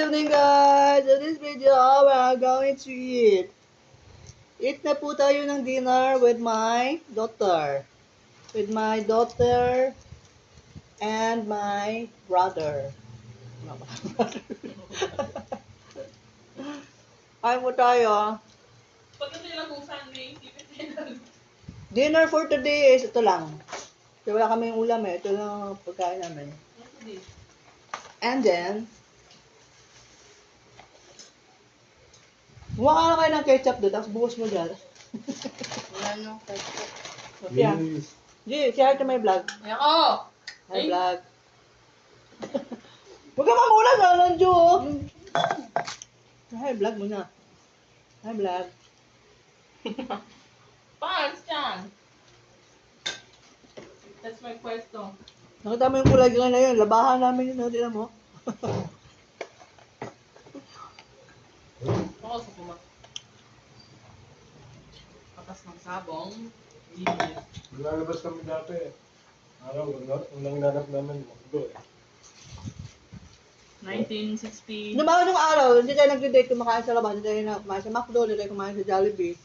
evening, guys! In this video, we are going to eat. Eat na po tayo ng dinner with my daughter. With my daughter and my brother. Kain po tayo. Pagdating lang kung Sunday, tipid nila. Dinner for today is ito lang. Kasi wala kaming ulam eh. Ito lang ang pagkain namin. And then, Buka ka na kayo ng ketchup doon, tapos buhos mo dyan. Wala nang ketchup. Yeah. G, share to my vlog. Ayoko! My vlog. Huwag ka mamula sa nandiyo, oh. Hi, vlog mo na. Hi, vlog. Pants yan! That's my question. Nakita mo yung kulay green na yun. Labahan namin yun. Tignan mo. Ako sa puma. Katas ng sabong. Genius. Lalabas kami dati. Araw, unang nanap namin McDo eh. 1960. Nung mga nung araw, hindi tayo nag-date kumakain sa labas. Hindi tayo na kumain sa McDo. Hindi tayo kumain sa Jollibee.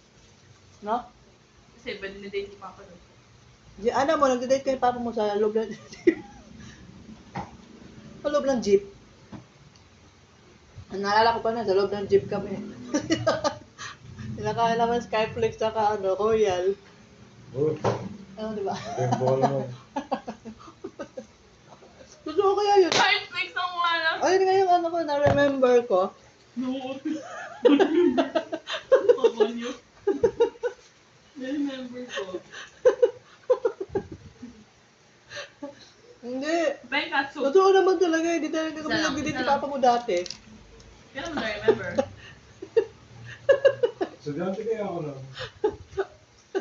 No? Kasi iba dinidate ni Papa doon. Di, ano mo, nag-date kayo papa mo sa loob ng jeep. Sa loob ng jeep. Naalala ko pa na, sa loob ng jeep kami. Kinakain naman Skyflix saka ano, Royal. Oh, Ano, di ba? ball mo. Totoo kaya yun. Kahit fix ang mukha na. Ayun nga yung ano ko, na-remember ko. No. Papa niyo. Na-remember ko. Hindi. Ben Katsu. Totoo naman talaga, hindi talaga kami Isa lang, nag-date isa ni lang. papa mo dati. Kaya naman na-remember. Estudyante kaya ako lang.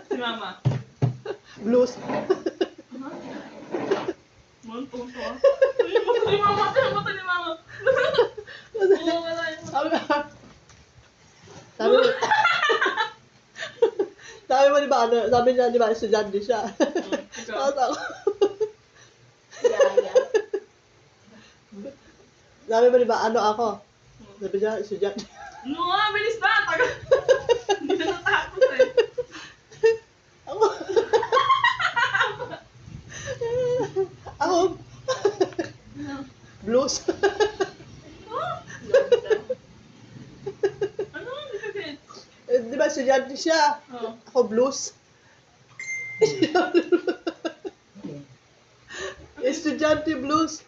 Si Mama. Blues. Montong to. Ay, mata ni Mama. Ay, mata ni Mama. Oo, wala yun. Sabi sabi mo di ba, ano, sabi niya di ba, estudyante siya. Ikaw. Tapos ako, Gaya. sabi mo di ba, ano ako? Sabi niya, estudyante. No nga, bilis na. Tagal. Hindi na natapos eh. Ako. Ako. Blues. Ano? Hindi ka get. Di ba, estudyante siya. Oo. Ako blues. Estudyante blues.